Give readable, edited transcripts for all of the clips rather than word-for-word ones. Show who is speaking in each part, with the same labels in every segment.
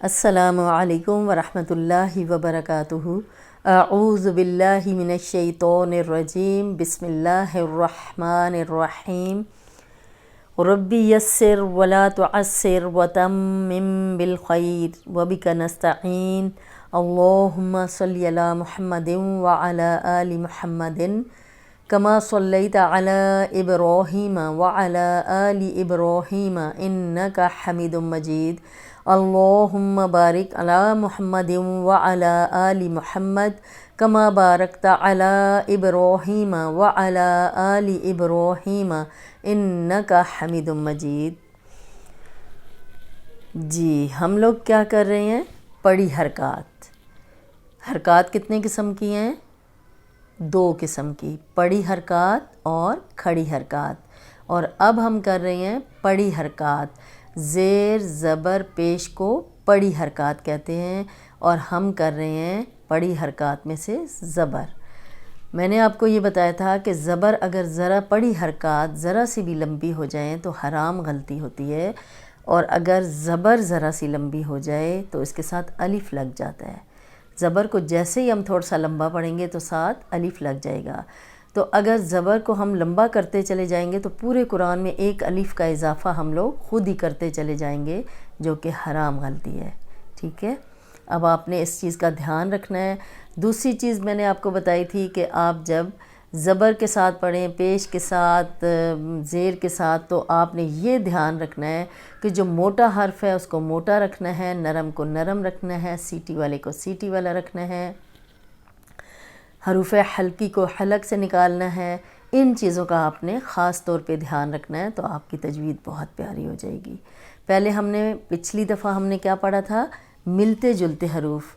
Speaker 1: السلام علیکم ورحمۃ اللہ وبرکاتہ۔ اعوذ باللہ من الشیطان الرجیم، بسم اللہ الرحمن الرحیم۔ ربی یسر ولا تعسر وتمم بالخیر وبک نستعین۔ اللہم صلی علی محمد وعلی آل محمد کما صلیت علی ابراہیم وعلی آل ابراہیم انک حمید مجید۔ اللہم بارک علی محمد وعلی آل محمد کما بارکت علی ابراہیم وعلی آل ابراہیم انک حمید مجید۔ جی ہم لوگ کیا کر رہے ہیں؟ پڑی حرکات۔ حرکات کتنے قسم کی ہیں؟ 2 قسم کی، پڑی حرکات اور کھڑی حرکات۔ اور اب ہم کر رہے ہیں پڑی حرکات۔ زیر زبر پیش کو پڑی حرکات کہتے ہیں، اور ہم کر رہے ہیں پڑی حرکات میں سے زبر۔ میں نے آپ کو یہ بتایا تھا کہ زبر اگر ذرا پڑی حرکات ذرا سی بھی لمبی ہو جائیں تو حرام غلطی ہوتی ہے، اور اگر زبر ذرا سی لمبی ہو جائے تو اس کے ساتھ الف لگ جاتا ہے۔ زبر کو جیسے ہی ہم تھوڑا سا لمبا پڑھیں گے تو ساتھ الف لگ جائے گا۔ تو اگر زبر کو ہم لمبا کرتے چلے جائیں گے تو پورے قرآن میں ایک الف کا اضافہ ہم لوگ خود ہی کرتے چلے جائیں گے، جو کہ حرام غلطی ہے۔ ٹھیک ہے، اب آپ نے اس چیز کا دھیان رکھنا ہے۔ دوسری چیز میں نے آپ کو بتائی تھی کہ آپ جب زبر کے ساتھ پڑھیں، پیش کے ساتھ، زیر کے ساتھ، تو آپ نے یہ دھیان رکھنا ہے کہ جو موٹا حرف ہے اس کو موٹا رکھنا ہے، نرم کو نرم رکھنا ہے، سیٹی والے کو سیٹی والا رکھنا ہے، حروف حلقی کو حلق سے نکالنا ہے۔ ان چیزوں کا آپ نے خاص طور پہ دھیان رکھنا ہے، تو آپ کی تجوید بہت پیاری ہو جائے گی۔ پہلے پچھلی دفعہ ہم نے کیا پڑھا تھا؟ ملتے جلتے حروف،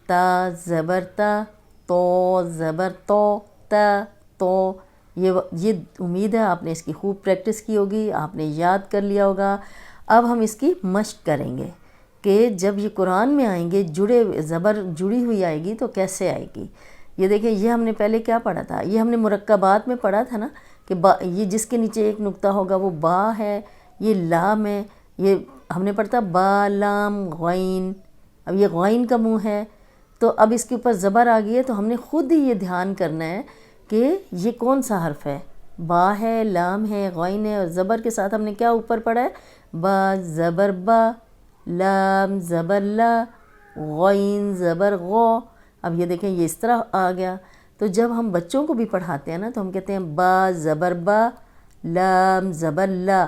Speaker 1: تا زبر تا، تو زبر تو، تا تو۔ یہ امید ہے آپ نے اس کی خوب پریکٹس کی ہوگی، آپ نے یاد کر لیا ہوگا۔ اب ہم اس کی مشق کریں گے کہ جب یہ قرآن میں آئیں گے زبر جڑی ہوئی آئے گی تو کیسے آئے گی۔ یہ دیکھیں، یہ ہم نے پہلے کیا پڑھا تھا؟ یہ ہم نے مرکبات میں پڑھا تھا نا کہ یہ جس کے نیچے ایک نقطہ ہوگا وہ با ہے، یہ لام ہے، یہ ہم نے پڑھا تھا با لام غین۔ اب یہ غین کا منہ ہے، تو اب اس کے اوپر زبر آ گئی ہے، تو ہم نے خود ہی یہ دھیان کرنا ہے کہ یہ کون سا حرف ہے۔ با ہے، لام ہے، غین ہے، اور زبر کے ساتھ ہم نے کیا اوپر پڑھا ہے؟ با زبر با، لام زبر لا، غین زبر غو۔ اب یہ دیکھیں، یہ اس طرح آ گیا۔ تو جب ہم بچوں کو بھی پڑھاتے ہیں نا تو ہم کہتے ہیں با زبر با، لام زبر لا،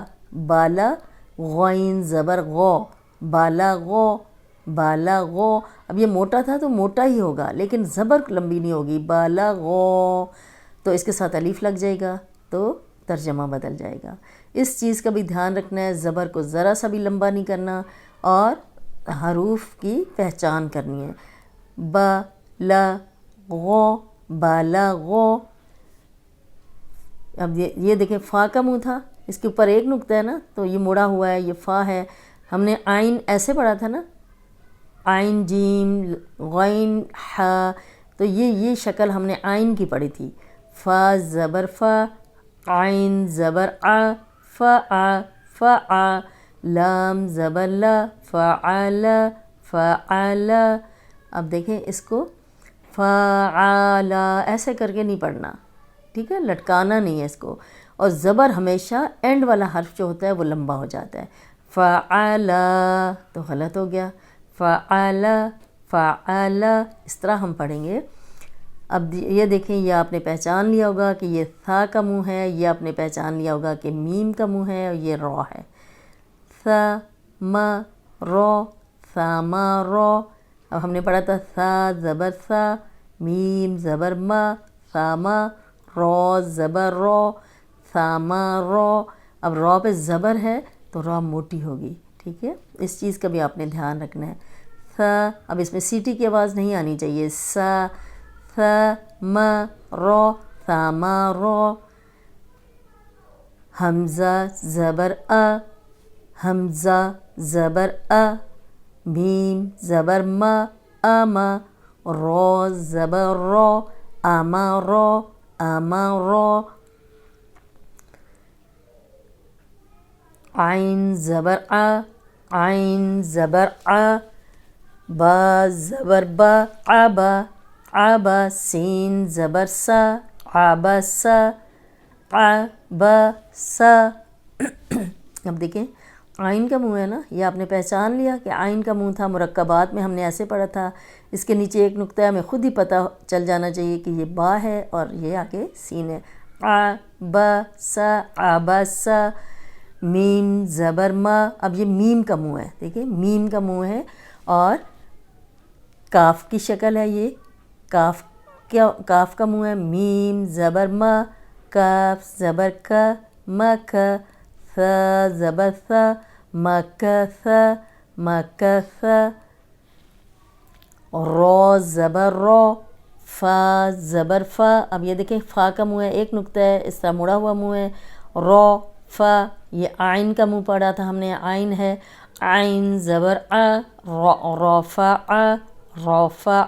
Speaker 1: بالا، غین زبر غو، بالا غو، بالا غو۔ اب یہ موٹا تھا تو موٹا ہی ہوگا، لیکن زبر لمبی نہیں ہوگی، بالا غو، تو اس کے ساتھ الف لگ جائے گا تو ترجمہ بدل جائے گا۔ اس چیز کا بھی دھیان رکھنا ہے، زبر کو ذرا سا بھی لمبا نہیں کرنا، اور حروف کی پہچان کرنی ہے۔ با لا غو، بالا غو۔ اب یہ دیکھیں، فا کا منہ تھا، اس کے اوپر ایک نقطہ ہے نا، تو یہ مڑا ہوا ہے، یہ فا ہے۔ ہم نے عین ایسے پڑھا تھا نا، عین جیم غین حا، تو یہ شکل ہم نے عین کی پڑھی تھی۔ فا زبر فا، عین زبر آ، فا آ، فا آ، لام زبر لا، فعلا، فعلا۔ اب دیکھیں اس کو فعلا ایسے کر کے نہیں پڑھنا، ٹھیک ہے، لٹکانا نہیں ہے اس کو، اور زبر ہمیشہ اینڈ والا حرف جو ہوتا ہے وہ لمبا ہو جاتا ہے۔ فعلا تو غلط ہو گیا، فعلا، فعلا، اس طرح ہم پڑھیں گے۔ اب یہ دیکھیں، یہ آپ نے پہچان لیا ہوگا کہ یہ ثا کا منہ ہے، یہ آپ نے پہچان لیا ہوگا کہ میم کا منہ ہے، اور یہ رو ہے۔ ثا ما رو، ثاما رو۔ اب ہم نے پڑھا تھا ثا زبر ثا، میم زبر ما، ثاما، رو زبر رو، ثاما رو۔ اب رو پہ زبر ہے تو رو موٹی ہوگی، ٹھیک ہے، اس چیز کا بھی آپ نے دھیان رکھنا ہے۔ ثا، اب اس میں سیٹی کی آواز نہیں آنی چاہیے، سا، ثا ما رو، ثاما رو۔ حمزہ زبر آ، حمزہ زبر آ، میم زبر ما، آما، رو زبر رو، آما رو، آما رو۔ عین زبر آ، عین زبر آ، با زبر با عبا عبا، سین زبر سا عبسا عبسا۔ اب دیکھیں آئین کا منہ ہے نا، یہ آپ نے پہچان لیا کہ آئین کا منہ تھا، مرکبات میں ہم نے ایسے پڑھا تھا، اس کے نیچے ایک نقطہ ہے، ہمیں خود ہی پتہ چل جانا چاہیے کہ یہ با ہے اور یہ آگے سین ہے۔ عبسا عبسا، میم زبر ما، اب یہ میم کا منہ ہے، دیکھیں میم کا منہ ہے اور کاف کی شکل ہے، یہ کاف کا منہ ہے، میم زبر ما، کاف زبر کا، مک، ثا زبر ثا، مکث مکث، رو زبر رو، فا زبر فا۔ اب یہ دیکھیں فا کا منہ ہے، ایک نقطہ ہے، اس طرح مڑا ہوا منہ ہے، رو فا۔ یہ آئین کا منہ پڑھا تھا ہم نے، آئین ہے، عین زبر آ، رفع رفع،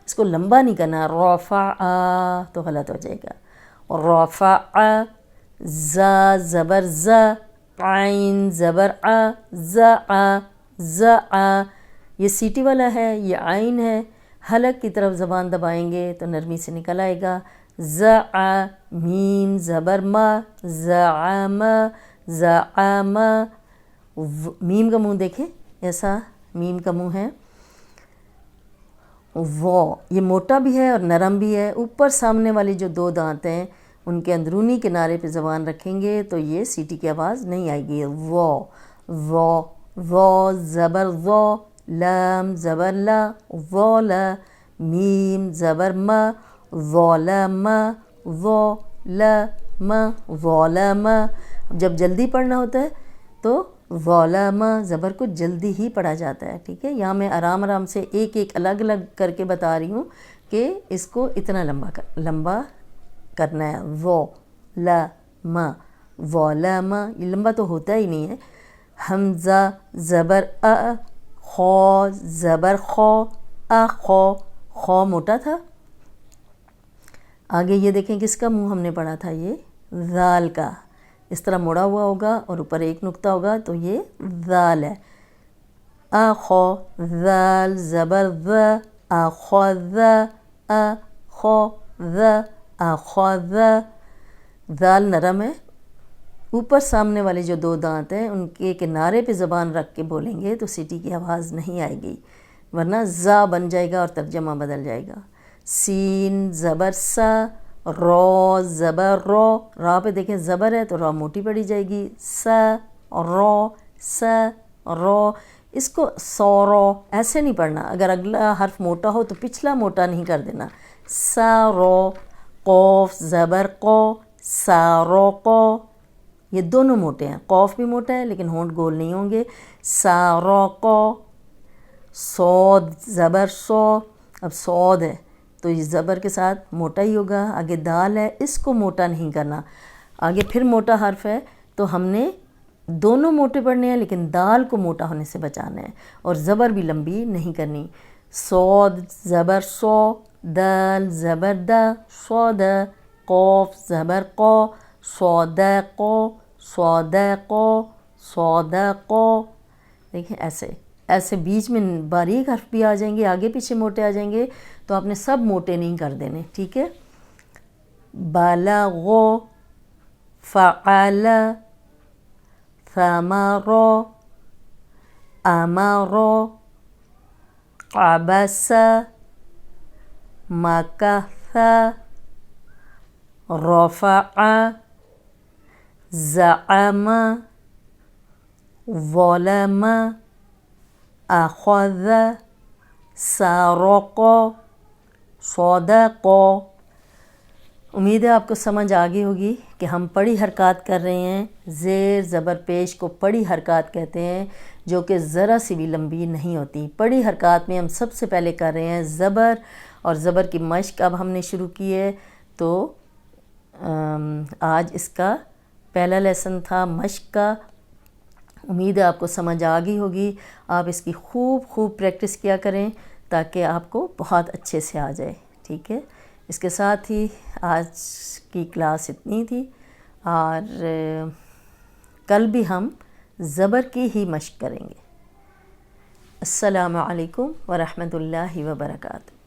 Speaker 1: اس کو لمبا نہیں کرنا، رفع تو غلط ہو جائے گا، رفع، زا زبر زا، عین زبر آ، زا زا، یہ سیٹی والا ہے، یہ عین ہے، حلق کی طرف زبان دبائیں گے تو نرمی سے نکل آئے گا، زا، میم زبر ما، زعم زعم، میم کا منہ دیکھیں ایسا میم کا منہ ہے، وہ یہ موٹا بھی ہے اور نرم بھی ہے، اوپر سامنے والی جو دو دانت ہیں ان کے اندرونی کنارے پہ زبان رکھیں گے تو یہ سیٹی کی آواز نہیں آئے گی، وہ زبر وہ، لام زبر لا، وولا، میم زبر ما، ظلم ظلم ظلم۔ جب جلدی پڑھنا ہوتا ہے تو ظلم زبر کو جلدی ہی پڑھا جاتا ہے، ٹھیک ہے، یہاں میں آرام آرام سے ایک ایک الگ الگ کر کے بتا رہی ہوں کہ اس کو اتنا لمبا کرنا ہے، ظلم ظلم، یہ لمبا تو ہوتا ہی نہیں ہے، حمزہ زبر ا، خو زبر خو، اخو، خو موٹا تھا، آگے یہ دیکھیں کس کا منہ ہم نے پڑھا تھا، یہ ذال کا، اس طرح مڑا ہوا ہوگا اور اوپر ایک نقطہ ہوگا تو یہ ذال ہے، اخو، ذال زبر ذ، اخذ اخذ اخذ، ذال نرم ہے، اوپر سامنے والے جو دو دانت ہیں ان کے کنارے پہ زبان رکھ کے بولیں گے تو سیٹی کی آواز نہیں آئے گی، ورنہ زا بن جائے گا اور ترجمہ بدل جائے گا، سین زبر سا، رو زبر رو، را پہ دیکھیں زبر ہے تو را موٹی پڑی جائے گی، سا رو، اس کو سورو ایسے نہیں پڑھنا، اگر اگلا حرف موٹا ہو تو پچھلا موٹا نہیں کر دینا، سا رو، قوف زبر قو، سارو قو، یہ دونوں موٹے ہیں، قوف بھی موٹا ہے لیکن ہونٹ گول نہیں ہوں گے، سارو قو، صاد زبر سو، اب صاد ہے تو یہ زبر کے ساتھ موٹا ہی ہوگا، آگے دال ہے اس کو موٹا نہیں کرنا، آگے پھر موٹا حرف ہے تو ہم نے دونوں موٹے پڑھنے ہیں لیکن دال کو موٹا ہونے سے بچانا ہے اور زبر بھی لمبی نہیں کرنی، صاد زبر سو، دال زبر دا، صاد، قوف زبر قو، صادقو صادقو صادقو، دیکھیں ایسے بیچ میں باریک حرف بھی آ جائیں گے، آگے پیچھے موٹے آ جائیں گے تو آپ نے سب موٹے نہیں کر دینے، ٹھیک ہے، بلغو، فعل، ثمرو، امرو، عبس، مکث، رفع، زعم، ظلم، اخذ، سرق، صدق۔ امید ہے آپ کو سمجھ آ گئی ہوگی کہ ہم پڑی حرکات کر رہے ہیں، زیر زبر پیش کو پڑی حرکات کہتے ہیں جو کہ ذرا سی بھی لمبی نہیں ہوتی، پڑی حرکات میں ہم سب سے پہلے کر رہے ہیں زبر، اور زبر کی مشق اب ہم نے شروع کی ہے، تو آج اس کا پہلا لیسن تھا مشق کا، امید ہے آپ کو سمجھ آ گئی ہوگی، آپ اس کی خوب پریکٹس کیا کریں تاکہ آپ کو بہت اچھے سے آ جائے، ٹھیک ہے، اس کے ساتھ ہی آج کی کلاس اتنی تھی، اور کل بھی ہم زبر کی ہی مشق کریں گے۔ السلام علیکم ورحمۃ اللہ وبرکاتہ۔